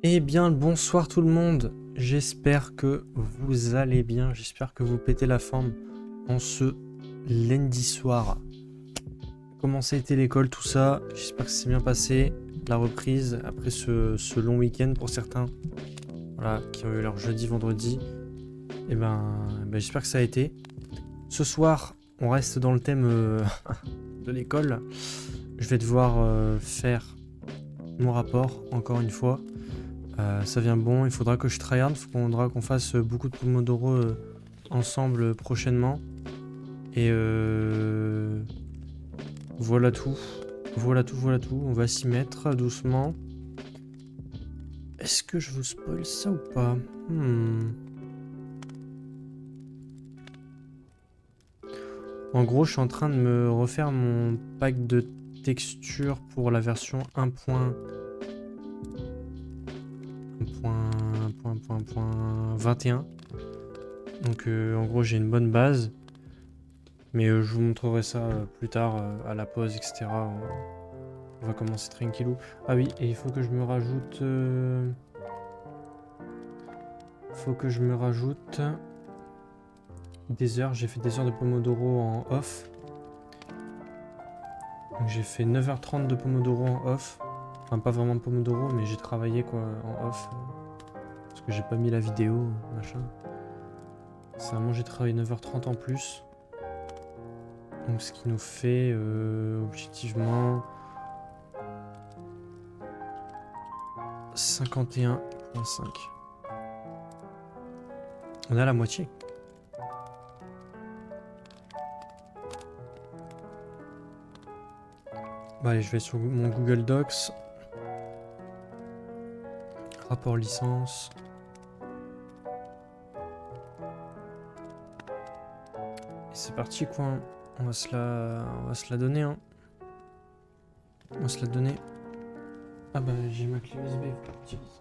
Eh bien, bonsoir tout le monde. J'espère que vous allez bien. J'espère que vous pétez la forme en ce lundi soir. Comment ça a été l'école, tout ça? J'espère que c'est bien passé. La reprise après ce long week-end pour certains, voilà, qui ont eu leur jeudi, vendredi. J'espère que ça a été. Ce soir, on reste dans le thème de l'école. Je vais devoir faire mon rapport encore une fois. Ça vient bon, il faudra que je tryhard, il faudra qu'on fasse beaucoup de Pomodoro ensemble prochainement. Et voilà tout. Voilà tout. On va s'y mettre doucement. Est-ce que je vous spoil ça ou pas? En gros, je suis en train de me refaire mon pack de textures pour la version 1.21. Donc en gros, j'ai une bonne base. Mais je vous montrerai ça plus tard à la pause, etc. On va commencer tranquillou. Ah oui, et il faut que je me rajoute... des heures. J'ai fait des heures de Pomodoro en off. Donc j'ai fait 9h30 de Pomodoro en off. Enfin, pas vraiment de Pomodoro, mais j'ai travaillé quoi en off. Parce que j'ai pas mis la vidéo, machin. Sincèrement, j'ai travaillé 9h30 en plus. Donc ce qui nous fait objectivement 51,5. On est à la moitié. Bah allez, je vais sur mon Google Docs. Rapport licence. Et c'est parti quoi. On va se la donner hein. On va se la donner. Ah bah j'ai ma clé USB, faut que j'utilise.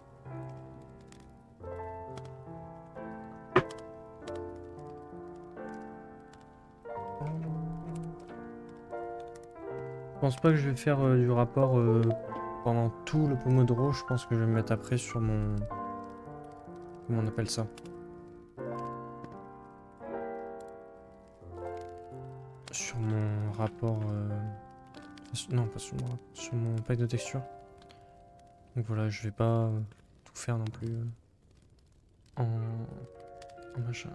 Je pense pas que je vais faire du rapport pendant tout le Pomodoro. Je pense que je vais me mettre après sur mon... Comment on appelle ça? Sur mon rapport... Non, pas sur mon rapport. Sur mon pack de texture. Donc voilà, je vais pas tout faire non plus en machin.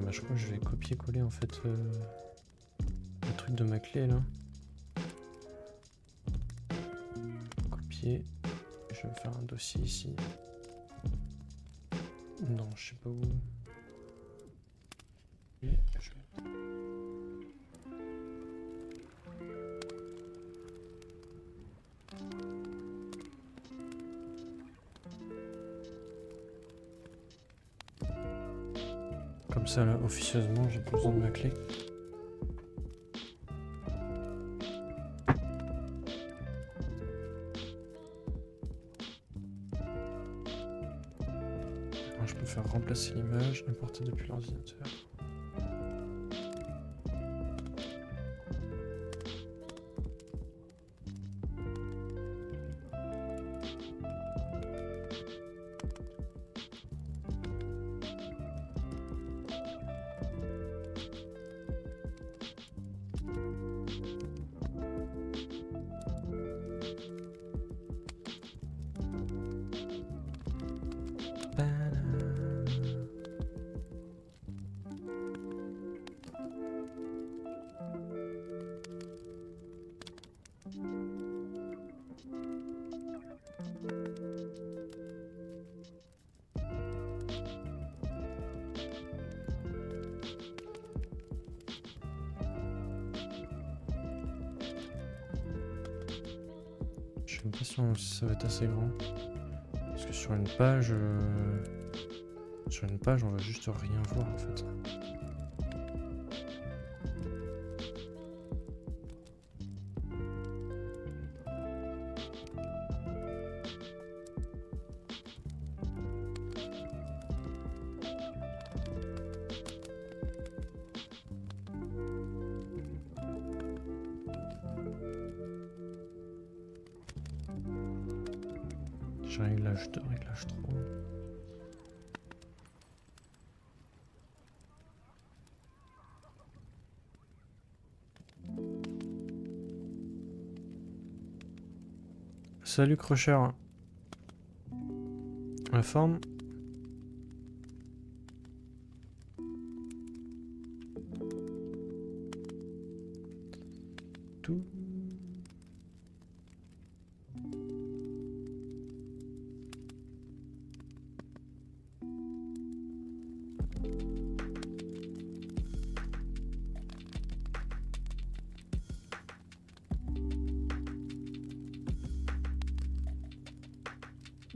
Je crois que je vais copier-coller en fait le truc de ma clé là. Copier. Je vais me faire un dossier ici. Non, je sais pas où. Et je... Comme ça là, officieusement, j'ai plus besoin de ma clé. Alors, je peux faire remplacer l'image, importer depuis l'ordinateur. sais même pas si ça va être assez grand. Parce que sur une page... on va juste rien voir en fait. Réglage 2, réglage 3. Salut Crusher. La forme. Tout.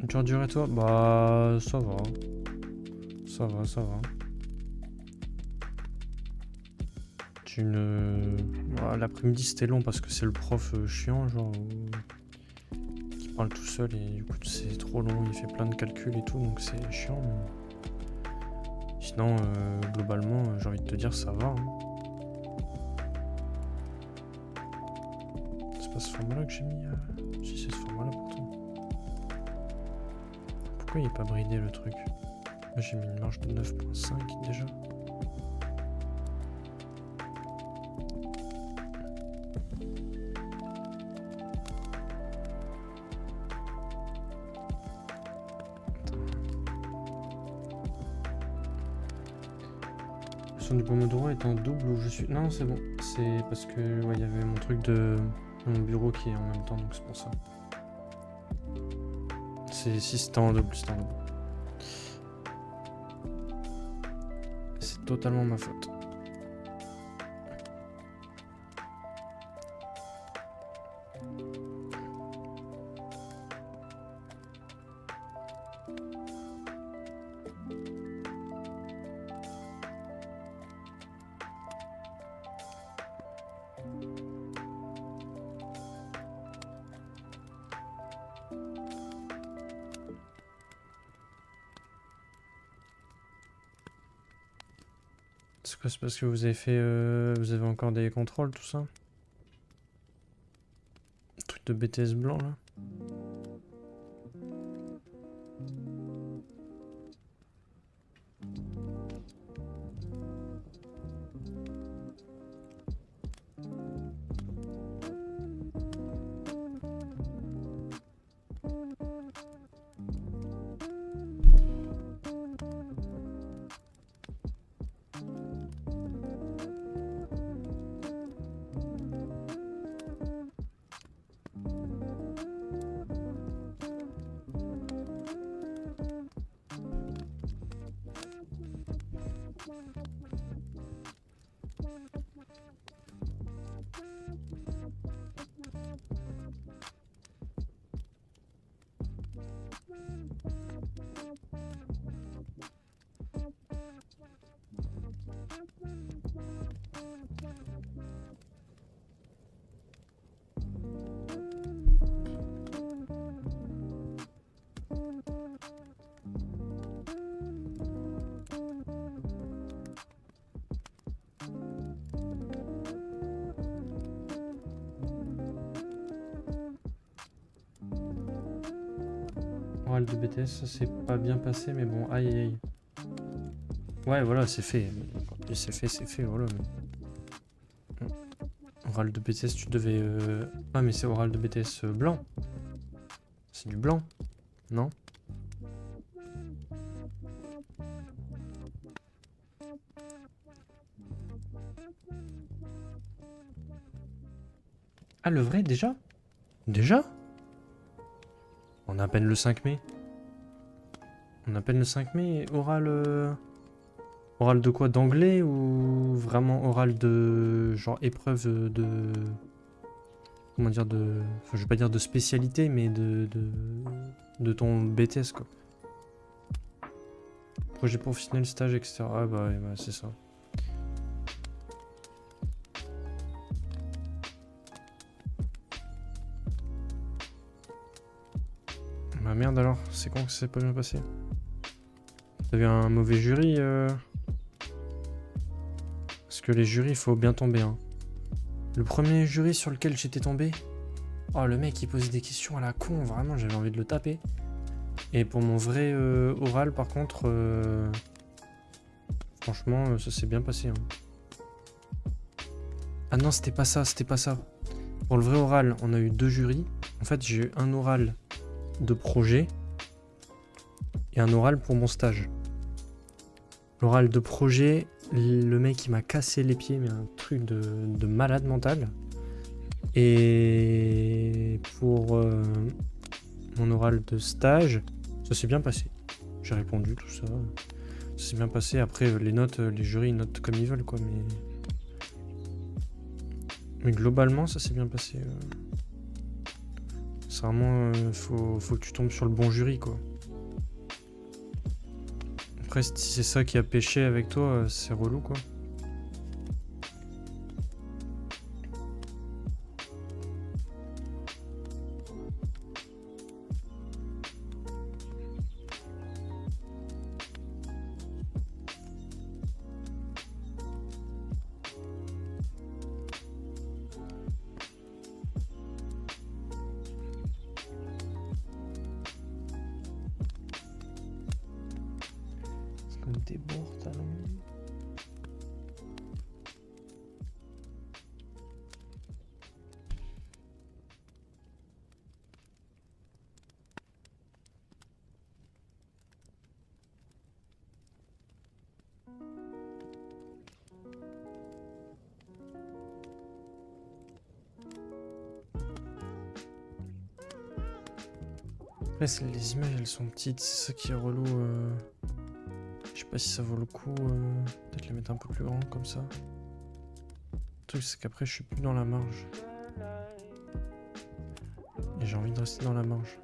Tu endurais toi? Bah ça va. Ça va, ça va. Tu ne... Ouais, l'après-midi c'était long parce que c'est le prof chiant, genre... qui parle tout seul et du coup c'est trop long, il fait plein de calculs et tout, donc c'est chiant. Mais... sinon, globalement, j'ai envie de te dire ça va. Hein. C'est pas ce format-là que j'ai mis... Si c'est ce format-là pourtant. Pourquoi il est pas bridé le truc? Moi j'ai mis une marge de 9.5 déjà. Le son du Pomodoro est en double ou je suis... Non c'est bon, c'est parce que ouais, y avait mon truc de mon bureau qui est en même temps, donc c'est pour ça. Si c'était en double, c'était en double. C'est totalement ma faute. C'est quoi, c'est parce que vous avez fait... vous avez encore des contrôles, tout ça? Truc de BTS blanc, là? Oral de BTS, ça s'est pas bien passé, mais bon, aïe aïe aïe. Ouais, voilà, c'est fait. C'est fait, voilà. Oral de BTS, tu devais... Ah, mais c'est oral de BTS blanc. C'est du blanc, non? Ah, le vrai, déjà? Déjà? On a à peine le 5 mai. On a à peine le 5 mai, oral... Oral de quoi? D'anglais ou vraiment oral de... genre épreuve de... comment dire, enfin, je vais pas dire de spécialité, mais de ton BTS, quoi. Projet professionnel, stage, etc. Ah bah, ouais, bah c'est ça. Bah merde alors, c'est con que ça s'est pas bien passé. T'avais un mauvais jury Parce que les jurys, il faut bien tomber, hein. Le premier jury sur lequel j'étais tombé... Oh, le mec, il posait des questions à la con, vraiment, j'avais envie de le taper. Et pour mon vrai oral, par contre... Franchement, ça s'est bien passé, hein. Ah non, c'était pas ça, c'était pas ça. Pour le vrai oral, on a eu 2 jurys. En fait, j'ai eu un oral de projet et un oral pour mon stage. L'oral de projet, le mec il m'a cassé les pieds, mais un truc de malade mental. Et pour mon oral de stage, ça s'est bien passé. J'ai répondu, tout ça. Ça s'est bien passé. Après, les notes, les jurys ils notent comme ils veulent, quoi. Mais globalement, ça s'est bien passé. C'est vraiment, faut que tu tombes sur le bon jury, quoi. Après, si c'est ça qui a pêché avec toi, c'est relou, quoi. C'est comme des bourres, talons. Après, les images, elles sont petites, c'est ça qui est relou. Je sais pas si ça vaut le coup. Peut-être les mettre un peu plus grand, comme ça. Le truc, c'est qu'après, je suis plus dans la marge. Et j'ai envie de rester dans la marge.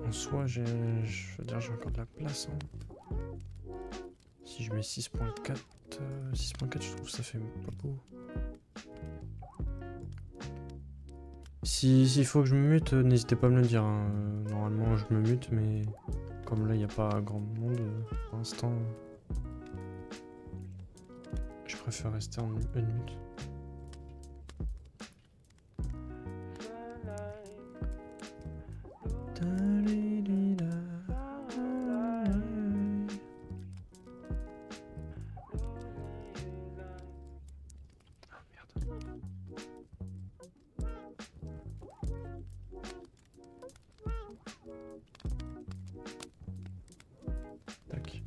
En soi, je veux dire, j'ai encore de la place. Hein. Si je mets 6.4, 6.4, je trouve que ça fait pas beau. S'il faut que je me mute, n'hésitez pas à me le dire. Hein. Normalement, je me mute, mais comme là, il n'y a pas grand monde pour l'instant, je préfère rester en une mute. Tac.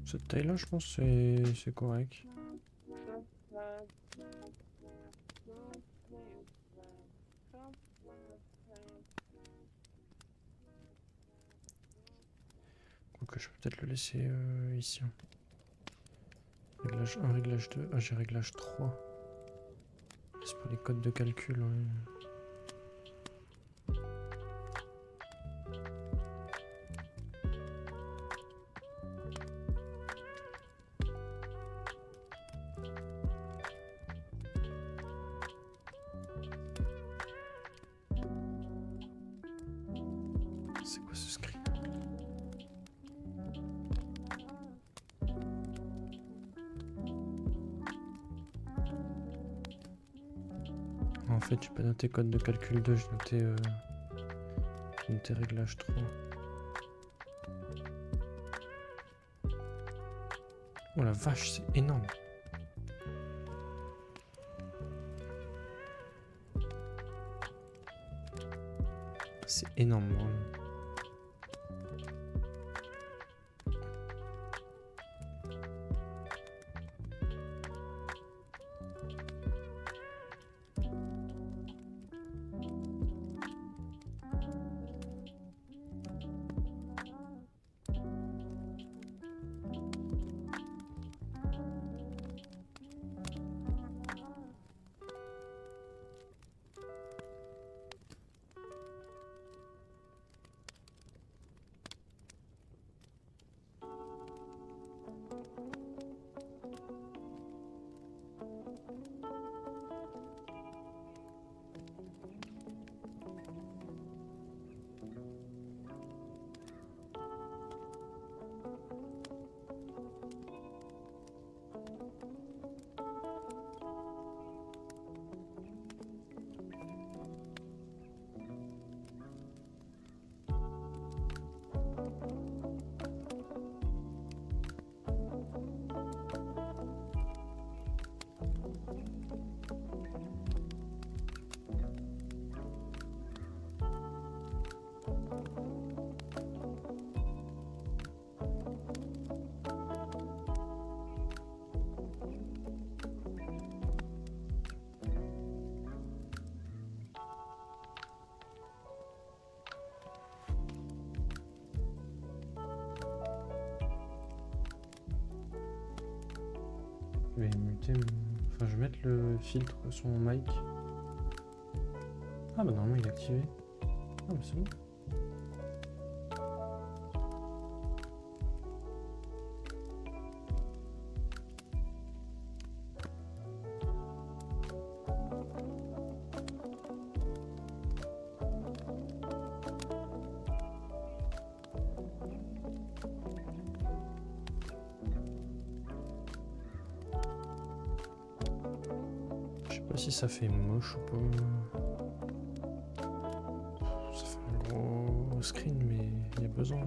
Cette taille là je pense que c'est correct. Quoique je peux peut-être le laisser ici. Réglage 1, réglage 2. Ah j'ai réglage 3. C'est pour les codes de calcul. Ouais. C'est quoi ce script? En fait, j'ai pas noté code de calcul 2, j'ai noté réglage 3. Oh la vache, c'est énorme. C'est énorme, vraiment. Je vais muter Enfin, je vais mettre le filtre sur mon mic. Ah bah normalement il est activé. Ah bah c'est bon. Je sais pas si ça fait moche ou pas. Ça fait un gros screen mais il y a besoin.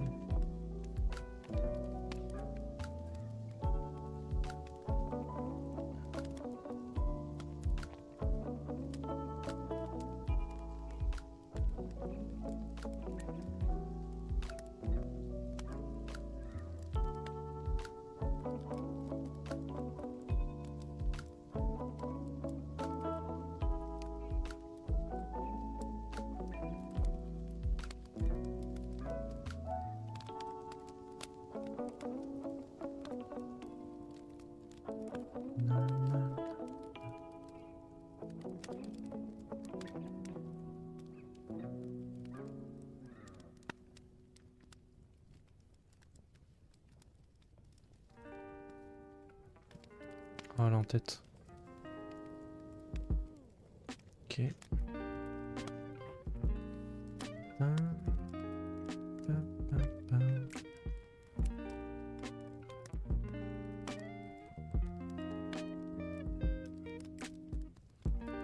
Voilà en tête. Ok.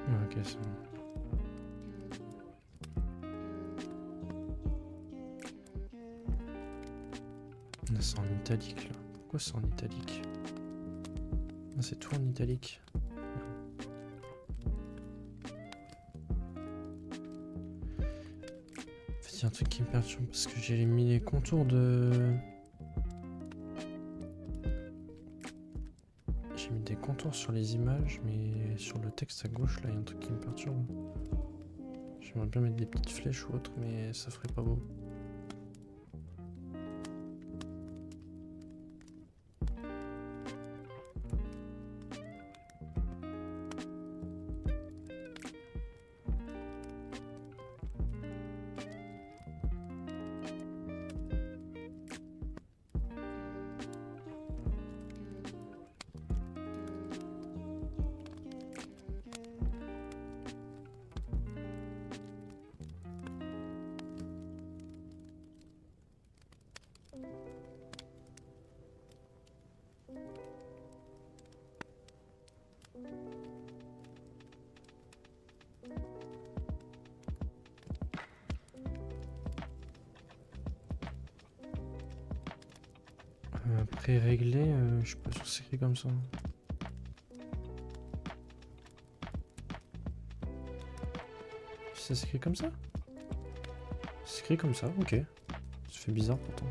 Ok, c'est bon. Là, c'est en italique là. Pourquoi c'est en italique? Ah, c'est tout en italique. En fait, il y a un truc qui me perturbe parce que j'ai mis les contours de. J'ai mis des contours sur les images, mais sur le texte à gauche, là, il y a un truc qui me perturbe. J'aimerais bien mettre des petites flèches ou autre, mais ça ferait pas beau. Pré-réglé, je suis pas sûr que c'est écrit comme ça. Ça s'écrit comme ça? C'est écrit comme ça, ok. Ça fait bizarre pourtant.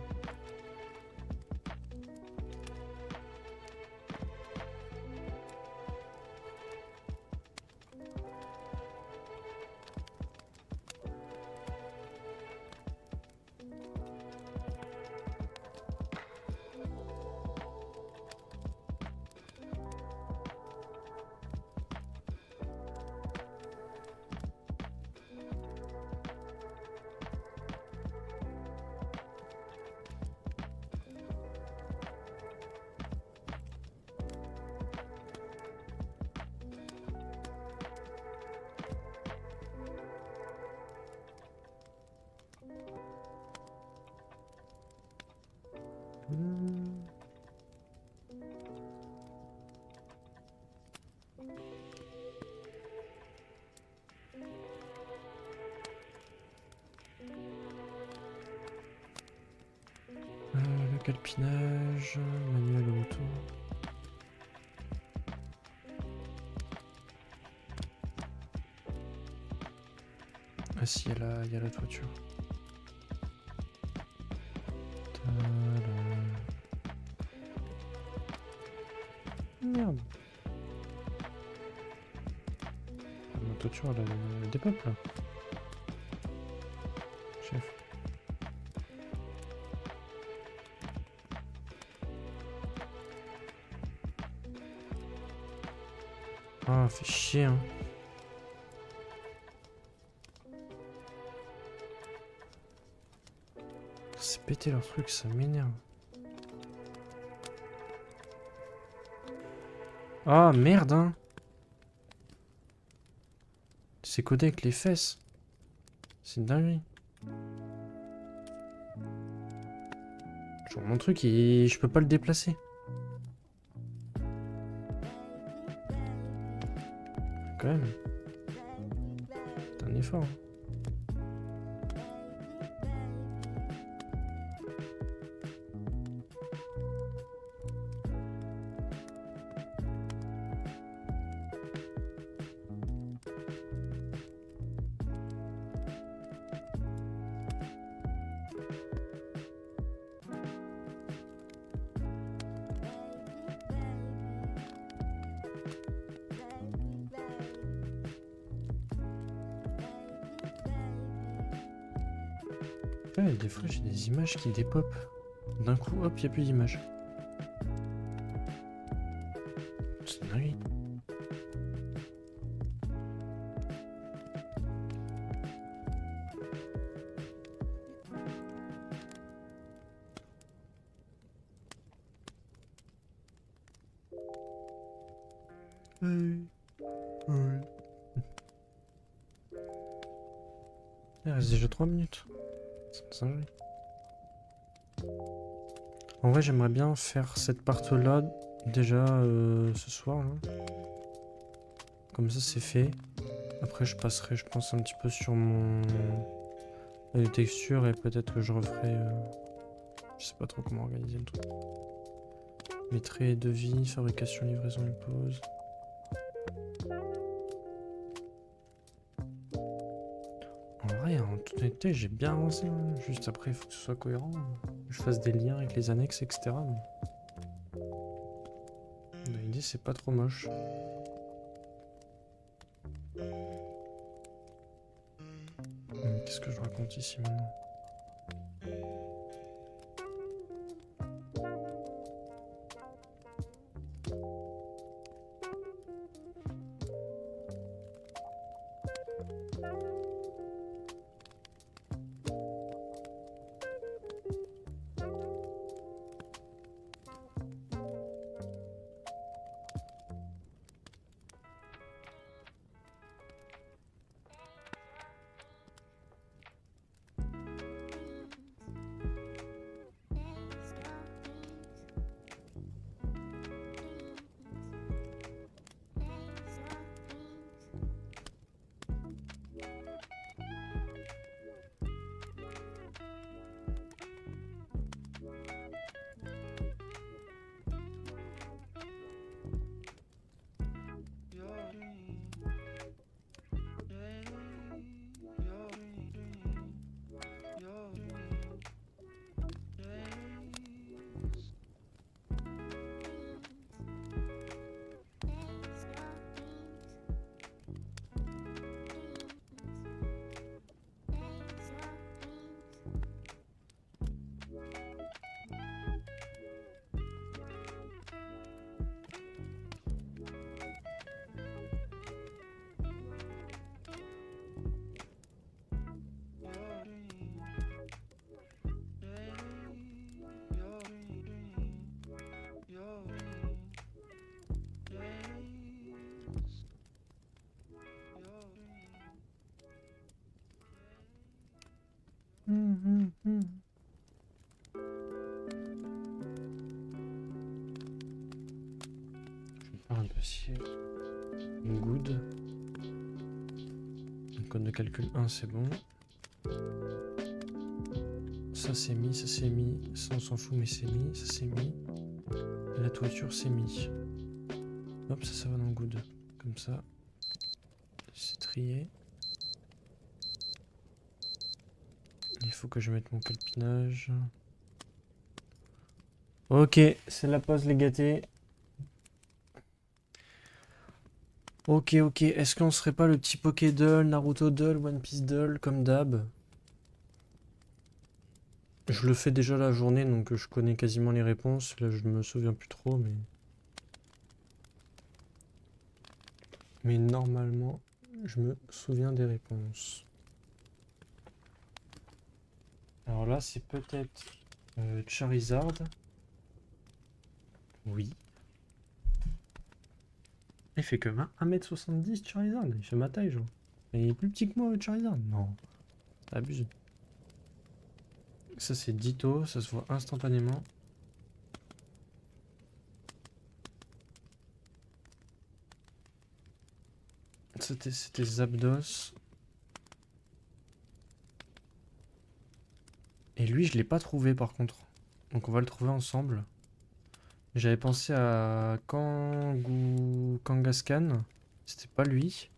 Le calpinage, manuel auto. Ah si, il y a la toiture. Merde. La toiture, elle a des peuples là. Chef. Ah, fait chier, hein. C'est pété leur truc, ça m'énerve. Ah, merde, hein. C'est codé avec les fesses. C'est une dinguerie. Genre, mon truc, je peux pas le déplacer. Quand même. C'est un effort. Hein. Ouais, des fois j'ai des images qui dépopent. D'un coup, hop, il n'y a plus d'images. C'est une dinguerie. Il reste déjà 3 minutes. C'est une dinguerie. En vrai, j'aimerais bien faire cette partie-là déjà ce soir. Là. Comme ça, c'est fait. Après, je passerai, je pense, un petit peu sur mon les textures et peut-être que je referai. Je sais pas trop comment organiser le truc. Mettrai devis, fabrication, livraison, impose. En vrai, en toute honnêteté, j'ai bien avancé. Hein. Juste après, il faut que ce soit cohérent. Que je fasse des liens avec les annexes, etc. L'idée, c'est pas trop moche. Qu'est-ce que je raconte ici maintenant? Un dossier. Good. Code de calcul 1, c'est bon. Ça c'est mis, ça c'est mis. Ça on s'en fout, mais c'est mis, ça c'est mis. Et la toiture c'est mis. Hop, ça va dans good. Comme ça. C'est trié. Il faut que je mette mon calpinage. Ok, c'est la pause les gâtés. Ok, ok. Est-ce qu'on serait pas le petit Pokédoll, Naruto Doll, One Piece Doll comme d'hab? Je le fais déjà la journée, donc je connais quasiment les réponses. Là, je me souviens plus trop, mais... Mais normalement, je me souviens des réponses. Alors là, c'est peut-être Charizard. Oui. Il fait que 1m70 Charizard. Il fait ma taille, genre. Il est plus petit que moi, Charizard. Non. Abuse. Ça, c'est Ditto. Ça se voit instantanément. C'était Zapdos. Et lui, je l'ai pas trouvé par contre. Donc on va le trouver ensemble. J'avais pensé à Kangaskhan. C'était pas lui.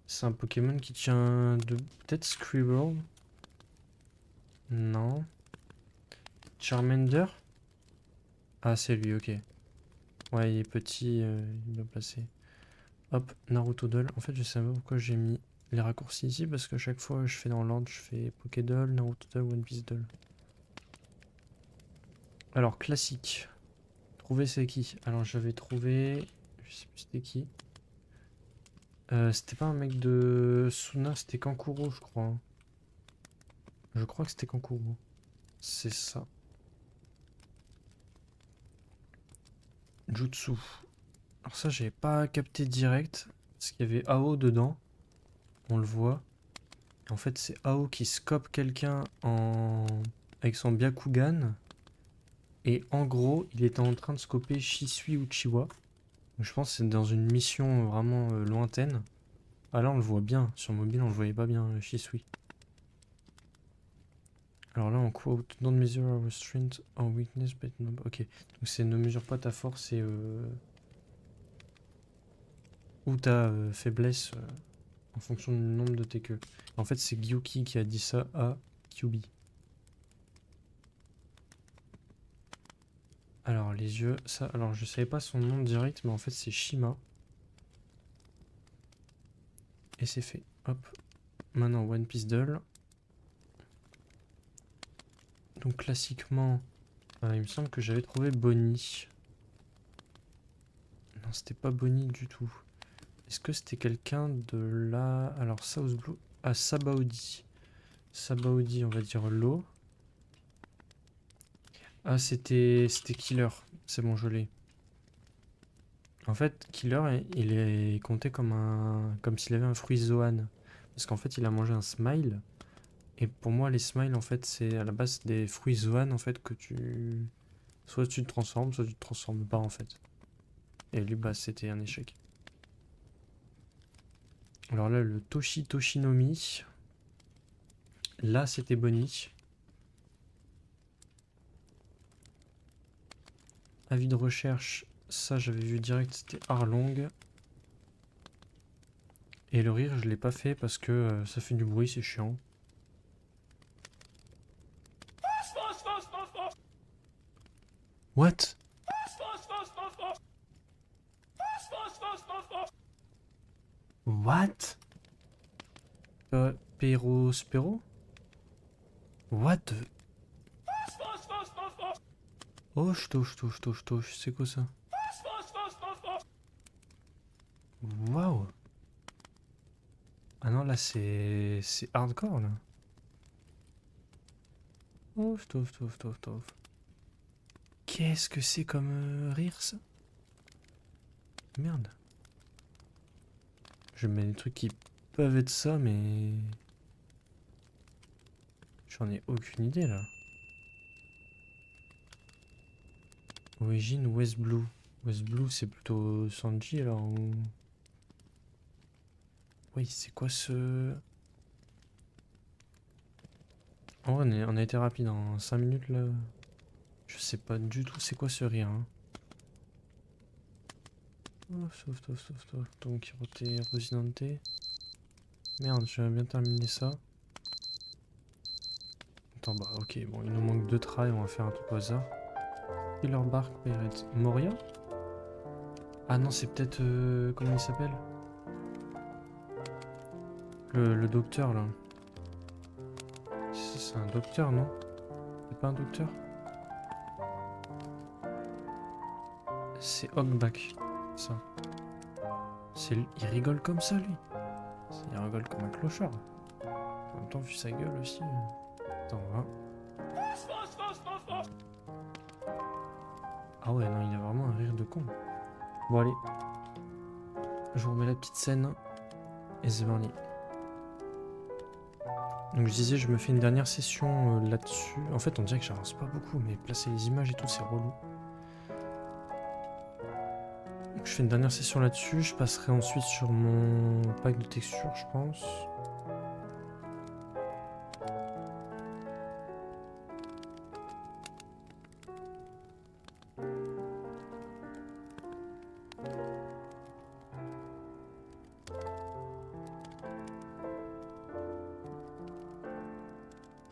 C'est un Pokémon qui tient de... Peut-être Squirrel. Non. Charmander. Ah, c'est lui, ok. Ouais, il est petit, il doit placer. Hop, Naruto Doll. En fait, je sais pas pourquoi j'ai mis les raccourcis ici, parce que chaque fois je fais dans l'ordre, je fais Pokédoll, Naruto Doll, One Piece Doll. Alors, classique. Trouver c'est qui? Alors, j'avais trouvé... Je sais plus c'était qui. C'était pas un mec de Suna, c'était Kankuro, je crois. Je crois que c'était Kankuro. C'est ça. Jutsu. Alors ça, j'avais pas capté direct. Parce qu'il y avait Ao dedans. On le voit. Et en fait, c'est Ao qui scope quelqu'un avec son Byakugan. Et en gros, il était en train de scoper Shisui Uchiwa. Donc, je pense que c'est dans une mission vraiment lointaine. Ah là, on le voit bien. Sur mobile, on le voyait pas bien, Shisui. Alors là, on quote, don't measure our strength or weakness, but no... Ok, donc c'est ne mesure pas ta force et ou ta faiblesse en fonction du nombre de tes queues. En fait, c'est Gyuki qui a dit ça à Kyubi. Alors, les yeux, ça... Alors, je savais pas son nom direct, mais en fait, c'est Shima. Et c'est fait. Hop. Maintenant, One Piece Doll. Donc, classiquement, il me semble que j'avais trouvé Bonnie. Non, c'était pas Bonnie du tout. Est-ce que c'était quelqu'un de là... Alors, South Blue... Ah, Sabaody. Sabaody, on va dire l'eau. Ah, c'était Killer. C'est bon, je l'ai. En fait, Killer, il est compté comme s'il avait un fruit Zoan. Parce qu'en fait, il a mangé un smile. Et pour moi, les smiles, en fait, c'est à la base des fruits Zoan, en fait, que tu... Soit tu te transformes, soit tu te transformes pas, en fait. Et lui, bah, c'était un échec. Alors là, le Toshinomi. Là, c'était Bonnie. Avis de recherche, ça, j'avais vu direct, c'était Arlong. Et le rire, je l'ai pas fait parce que ça fait du bruit, c'est chiant. What? What? Spero? What the... Oh, c'est quoi ça? Waouh! Ah non, là, c'est hardcore, là. Oh, stof. Qu'est-ce que c'est comme rire, ça? Merde. Je mets des trucs qui peuvent être ça, mais... J'en ai aucune idée, là. Origine West Blue. West Blue, c'est plutôt Sanji, alors, ou... Oui, c'est quoi ce... Oh, on a été rapide en 5 minutes, là. Je sais pas du tout c'est quoi ce rire, hein. Oh, sauf. Donc, Rosinante. Merde, j'aimerais bien terminer ça. Attends, bah ok, bon, il nous manque 2 tries, on va faire un truc au hasard. Killer Bark Pirate. Moria? Ah non, c'est peut-être... comment il s'appelle? Le docteur, là. C'est un docteur, non? C'est pas un docteur? C'est Hogback, ça. Il rigole comme ça, lui. Il rigole comme un clochard. En même temps, vu sa gueule aussi. Attends, on va. Ah ouais, non, il a vraiment un rire de con. Bon, allez. Je vous remets la petite scène. Et c'est parti. Donc je disais, je me fais une dernière session là-dessus. En fait, on dirait que j'avance pas beaucoup, mais placer les images et tout, c'est relou. Donc, je fais une dernière session là-dessus. Je passerai ensuite sur mon pack de textures, je pense.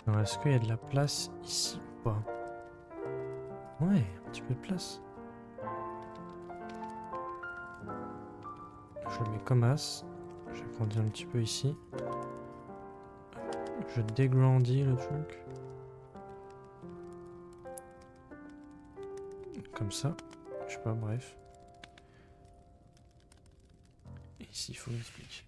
Alors, est-ce qu'il y a de la place ici ou pas? Ouais, un petit peu de place. Je le mets comme as. J'agrandis un petit peu ici. Je dégrandis le truc. Comme ça. Je sais pas, bref. Et ici, il faut que j'explique.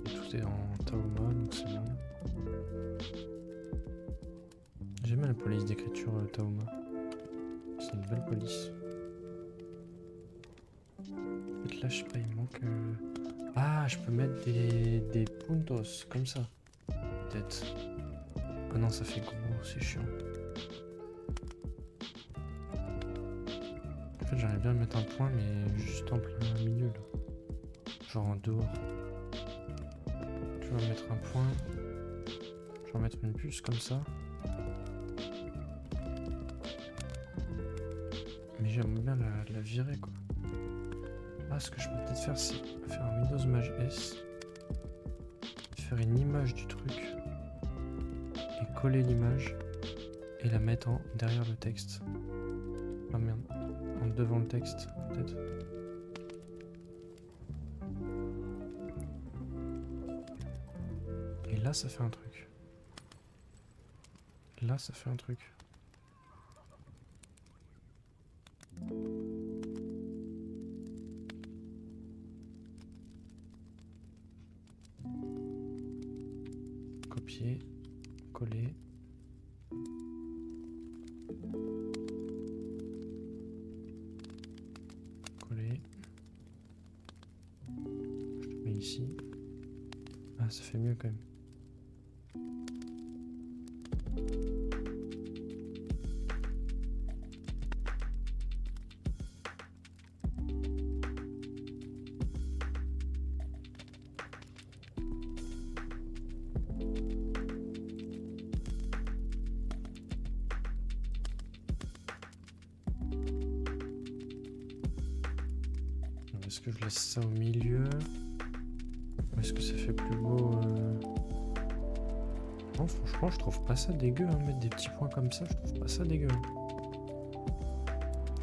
Tout est en Taoma, donc c'est bon. J'aime bien la police d'écriture Taoma. C'est une belle police. En fait, là, je sais pas, il manque... Ah, je peux mettre des puntos, comme ça. Peut-être. Ah non, ça fait gros, c'est chiant. En fait, j'aimerais bien mettre un point, mais juste en plein milieu, là. Genre en dehors. Je vais mettre un point. Je vais mettre une puce comme ça. Mais j'aimerais bien la virer, quoi. Ah, ce que je peux peut-être faire, c'est faire un Windows Maj S. Faire une image du truc. Et coller l'image. Et la mettre derrière le texte. Ah merde. En devant le texte, peut-être. Et là, ça fait un truc. Là, ça fait un truc. Copier, coller. Coller. Je le mets ici. Ah, ça fait mieux quand même. est-ce que je laisse ça au milieu? Ou est-ce que ça fait plus beau Non, franchement, je trouve pas ça dégueu, hein, mettre des petits points comme ça, je trouve pas ça dégueu.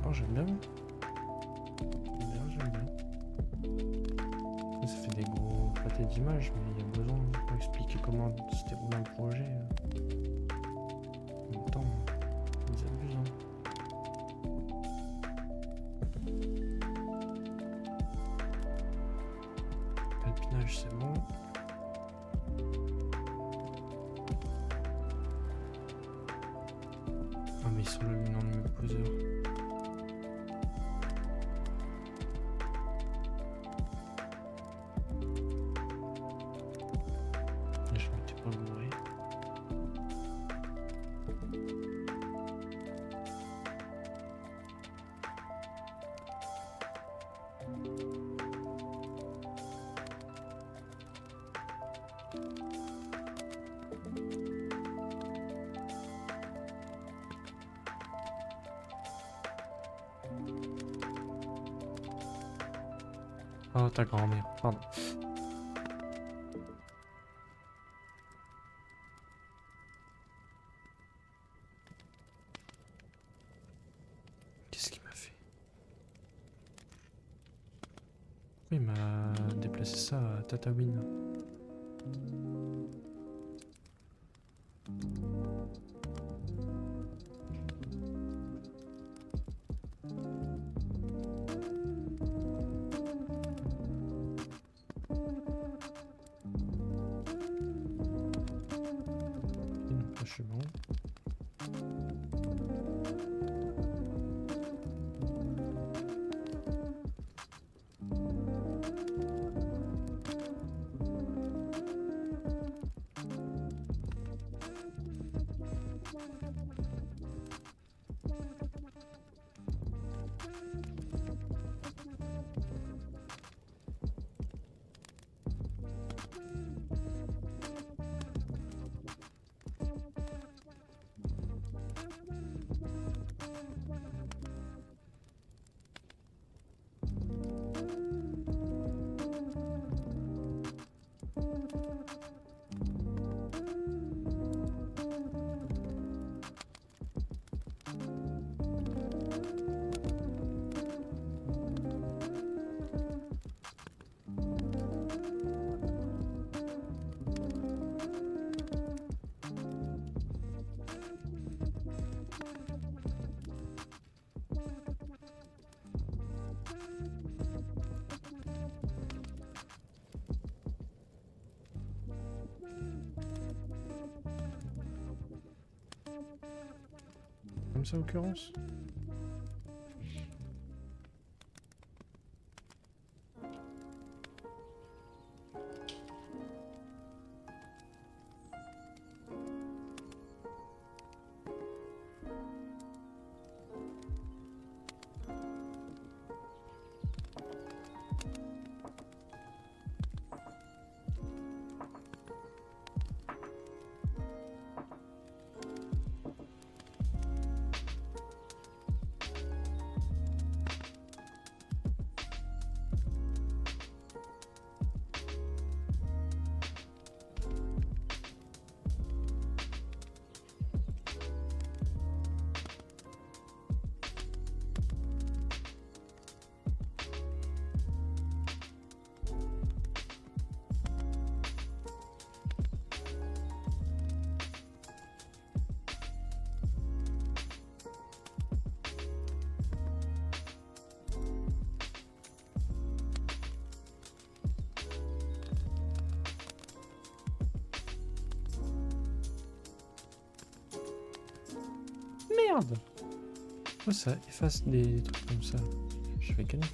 Oh, j'aime bien. J'aime bien. Ça fait des gros pâtés d'images, mais il y a besoin pour expliquer comment se déroule un projet. En même temps, ils abusent. Hein. Alpinage, c'est bon. Ah, mais ils sont là le nom de mes poseurs. Je m'étais pas gouré. Oh, ta grand-mère, pardon. Qu'est-ce qu'il m'a fait? Il m'a déplacé ça à Tatooine. Je suis bon. Comme ça, en l'occurrence. Merde! Pourquoi ça efface des trucs comme ça? Je vais gagner.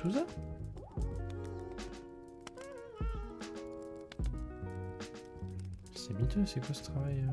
tout ça? C'est miteux, c'est quoi ce travail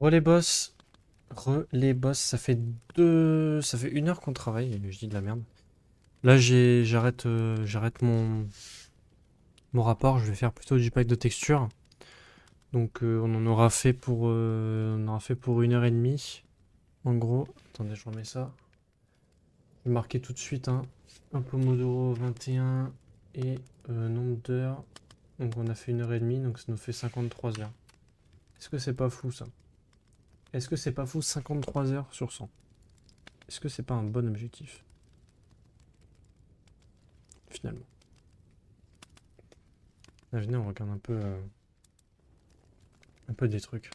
Les boss. Les boss, ça fait 1 heure qu'on travaille, je dis de la merde. Là, j'arrête mon rapport, je vais faire plutôt du pack de texture. Donc on en aura fait pour 1 heure et demie. En gros, attendez, je remets ça. Je vais marquer tout de suite un Pomodoro 21 et nombre d'heures. Donc on a fait 1 heure et demie, donc ça nous fait 53 heures. Est-ce que c'est pas fou ça? Est-ce que c'est pas fou 53 heures sur 100? Est-ce que c'est pas un bon objectif? Finalement. Ah, venez, on regarde un peu des trucs.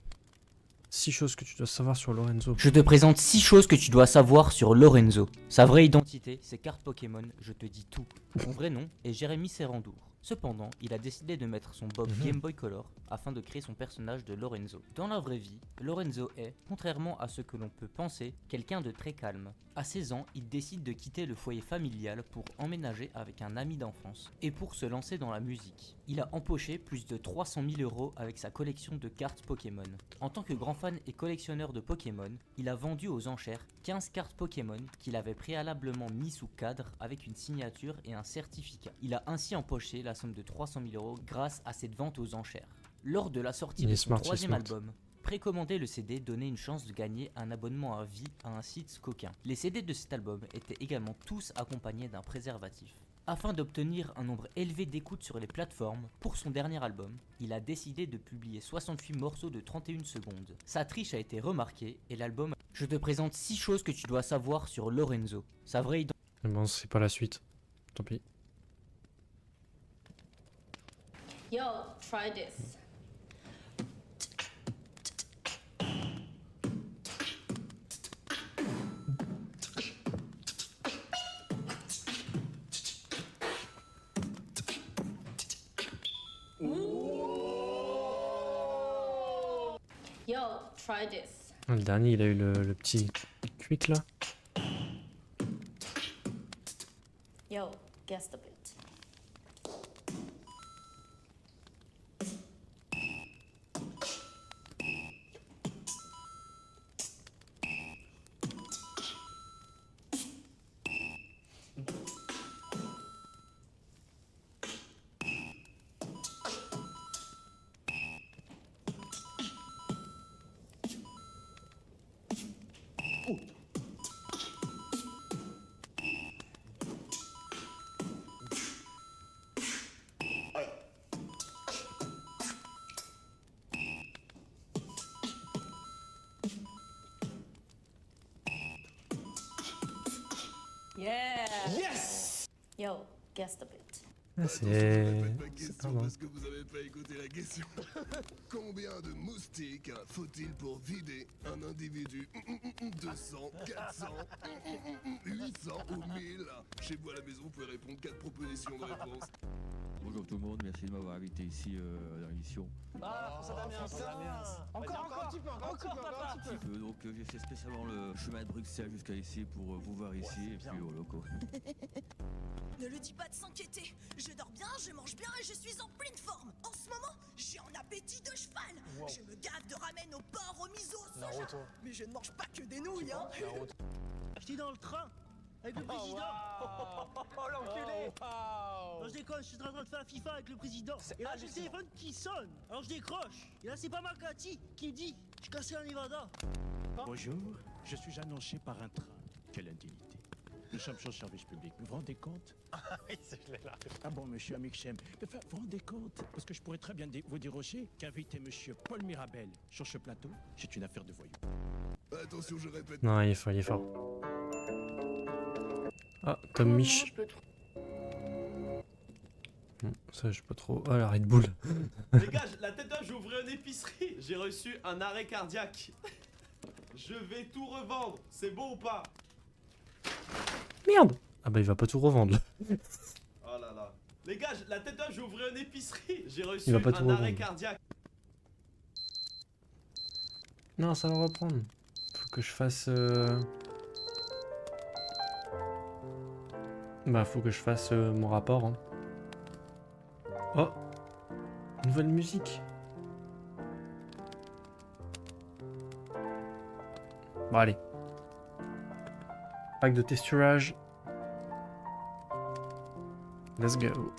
6 choses que tu dois savoir sur Lorenzo. Je te présente 6 choses que tu dois savoir sur Lorenzo. Sa vraie identité, ses cartes Pokémon, je te dis tout. Son vrai nom est Jérémy Serrandour. Cependant, il a décidé de mettre son bob Game Boy Color afin de créer son personnage de Lorenzo. Dans la vraie vie, Lorenzo est, contrairement à ce que l'on peut penser, quelqu'un de très calme. À 16 ans, il décide de quitter le foyer familial pour emménager avec un ami d'enfance et pour se lancer dans la musique. Il a empoché plus de 300 000 € avec sa collection de cartes Pokémon. En tant que grand fan et collectionneur de Pokémon, il a vendu aux enchères 15 cartes Pokémon qu'il avait préalablement mis sous cadre avec une signature et un certificat. Il a ainsi empoché la somme de 300 000 € grâce à cette vente aux enchères. Lors de la sortie de son troisième album, précommander le CD donnait une chance de gagner un abonnement à vie à un site coquin. Les CD de cet album étaient également tous accompagnés d'un préservatif. Afin d'obtenir un nombre élevé d'écoutes sur les plateformes, pour son dernier album, il a décidé de publier 68 morceaux de 31 secondes. Sa triche a été remarquée et l'album... Je te présente 6 choses que tu dois savoir sur Lorenzo. Sa vraie identité... Bon, c'est pas la suite. Tant pis. Yo, try this. Yo, try this. Le dernier, il a eu le petit quick là. Yo, guess the bit. Yeah. Yes. Yo, guess the bit. C'est pas bon. Parce que vous avez pas écouté la question. Combien de moustiques faut-il pour vider un individu? 200, 400, 800 ou 1000? Chez vous à la maison, vous pouvez répondre 4 propositions de réponse. Bonjour tout le monde, merci de m'avoir invité ici dans l'émission. Ah, ça Damien, encore un petit peu, un petit peu. Donc j'ai fait spécialement le chemin de Bruxelles jusqu'à ici pour vous voir ici et puis au loco. Ne le dis pas de s'inquiéter. Je dors bien, je mange bien et je suis en pleine forme. En ce moment, j'ai un appétit de cheval. Wow. Je me gave de ramen au porc, au miso, au soja. Naruto. Mais je ne mange pas que des nouilles, hein. J'étais dans le train avec le président. Oh l'enculé. Non, je déconne, je suis en train de faire la FIFA avec le président. Et là, j'ai le téléphone qui sonne. Alors je décroche. Et là, c'est pas Makati qui me dit je cassé un Nevada. Bonjour, je suis annoncé par un train. Quelle indignité. Nous sommes sur le service public, vous vous rendez compte? Oui, c'est là. Ah bon, monsieur Amikshem, enfin, vous vous rendez compte? Parce que je pourrais très bien vous dire aussi qu'inviter monsieur Paul Mirabel sur ce plateau, c'est une affaire de voyous. Attention, je répète. Non, il est fort, il est fort. Ah, Tom Mich. Bon, ça, je sais pas trop. Ah, la Red Bull. Les gars, la tête d'homme, j'ai ouvert une épicerie. J'ai reçu un arrêt cardiaque. Je vais tout revendre. C'est bon ou pas? Merde! Ah bah, il va pas tout revendre là. Oh là là. Les gars, la tête d'homme, j'ai ouvert une épicerie. J'ai reçu Il va pas tout un arrêt revendre. cardiaque. Non, ça va reprendre. Faut que je fasse. Bah, faut que je fasse mon rapport. Hein. Oh! Nouvelle musique! Bon, allez. Pack de testurage. Let's go.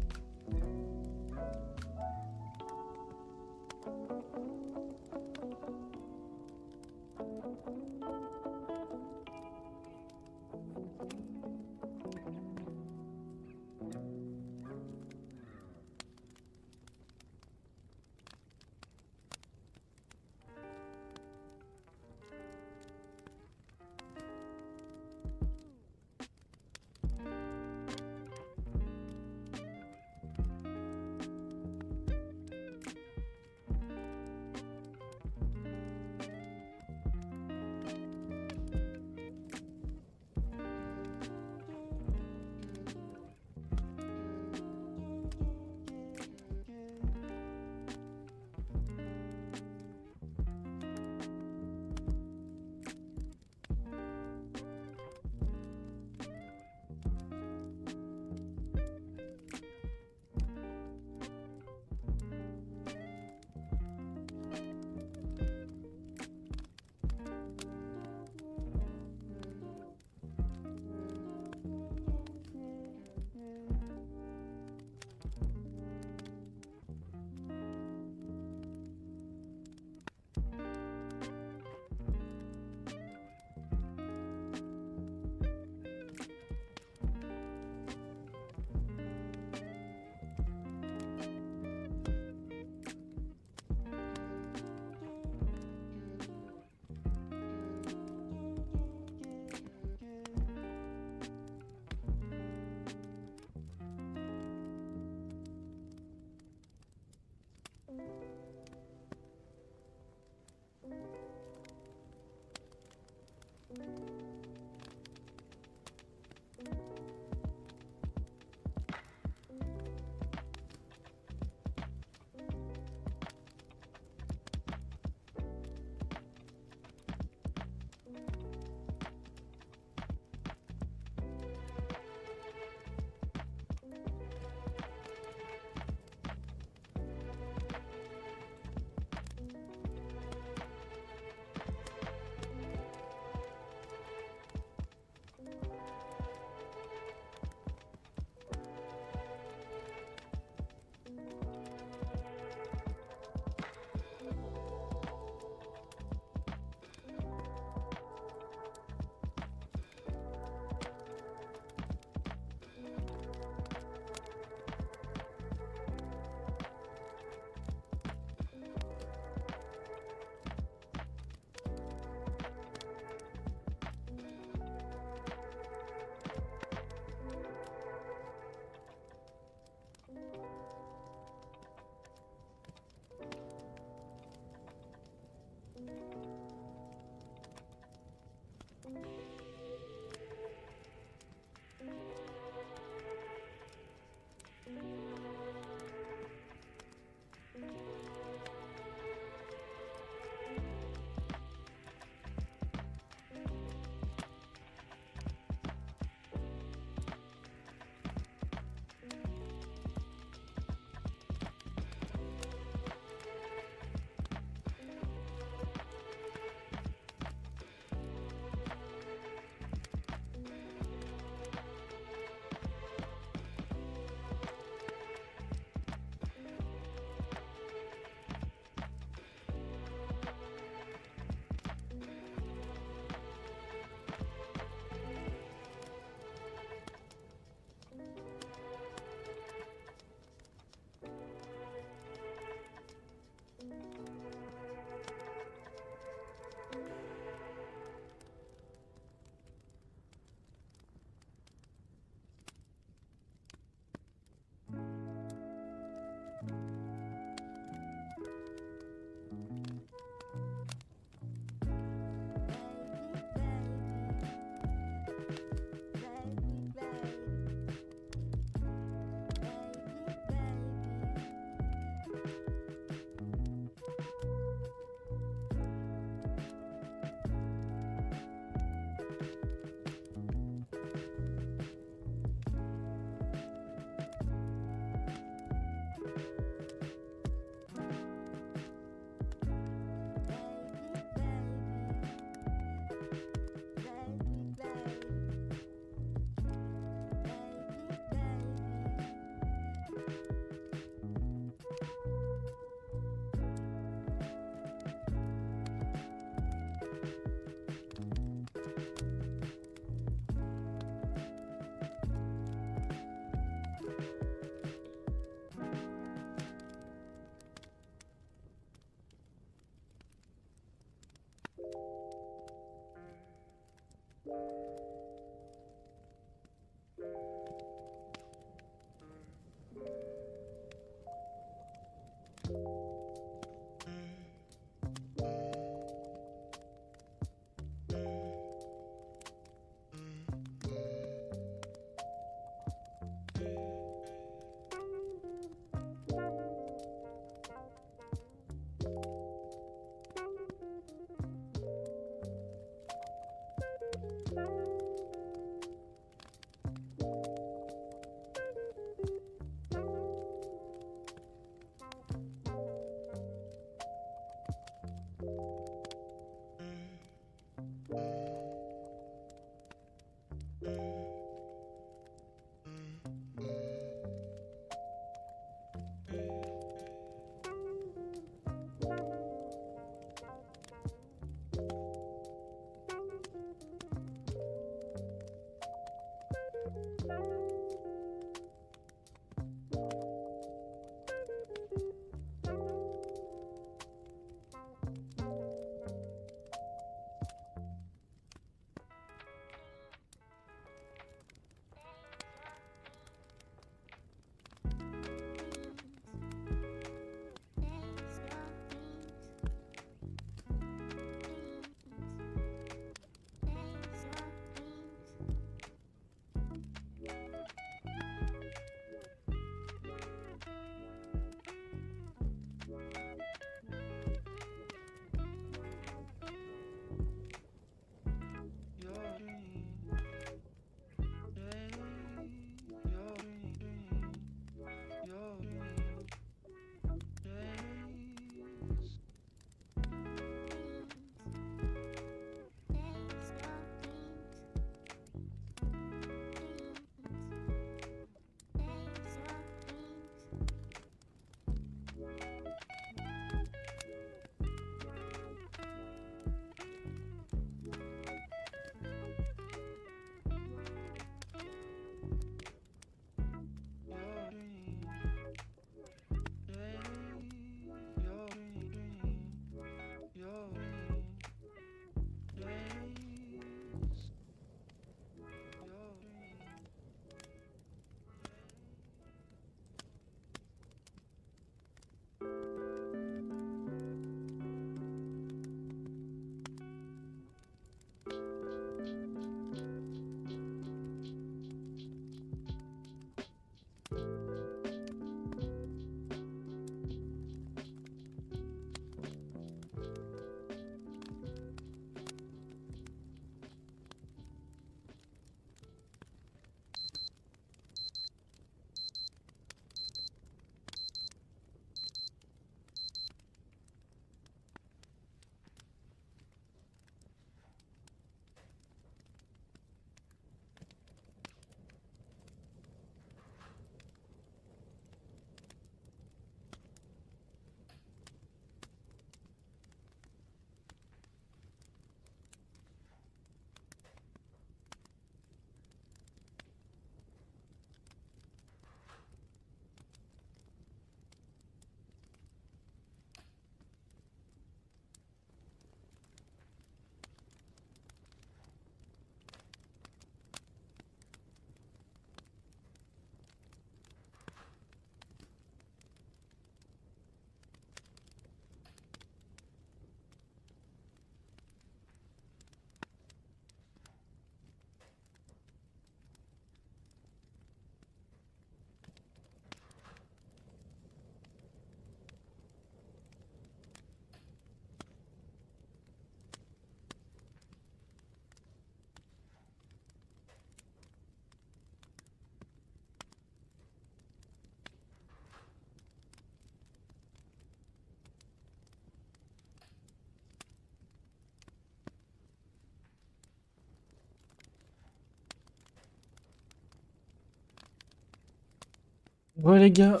Ouais les gars,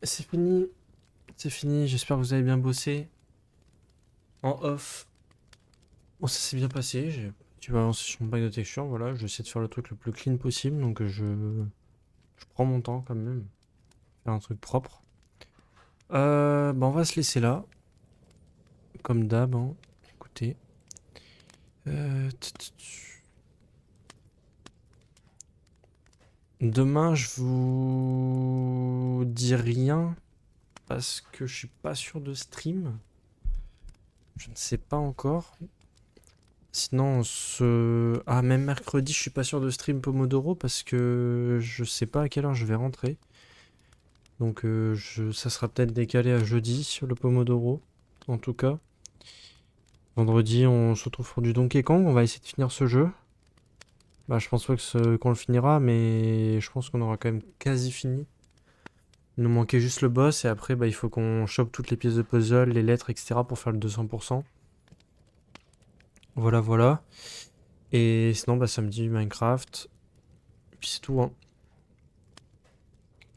c'est fini. C'est fini, j'espère que vous avez bien bossé. En off. Bon, ça s'est bien passé. Tu vas avancer sur mon pack de texture, voilà. J'essaie de faire le truc le plus clean possible, donc je prends mon temps quand même. Faire un truc propre. Bah on va se laisser là. Comme d'hab, hein. Écoutez. Demain, je vous dis rien parce que je suis pas sûr de stream. Je ne sais pas encore. Sinon, même mercredi, je suis pas sûr de stream Pomodoro parce que je sais pas à quelle heure je vais rentrer. Donc ça sera peut-être décalé à jeudi sur le Pomodoro, en tout cas. Vendredi, on se retrouve pour du Donkey Kong. On va essayer de finir ce jeu. Bah, je pense pas qu'on le finira, mais je pense qu'on aura quand même quasi fini. Il nous manquait juste le boss et après, bah, il faut qu'on chope toutes les pièces de puzzle, les lettres, etc. pour faire le 200%. Voilà, voilà. Et sinon, bah, samedi, Minecraft. Et puis c'est tout, hein.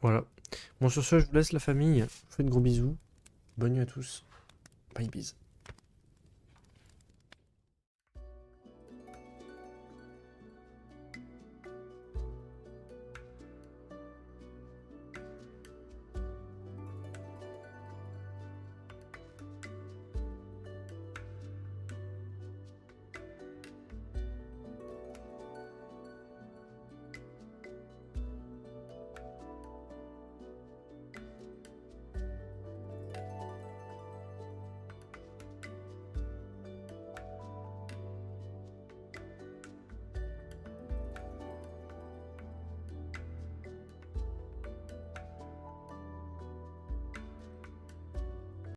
Voilà. Bon, sur ce, je vous laisse la famille. Je vous fais de gros bisous. Bonne nuit à tous. Bye, bis.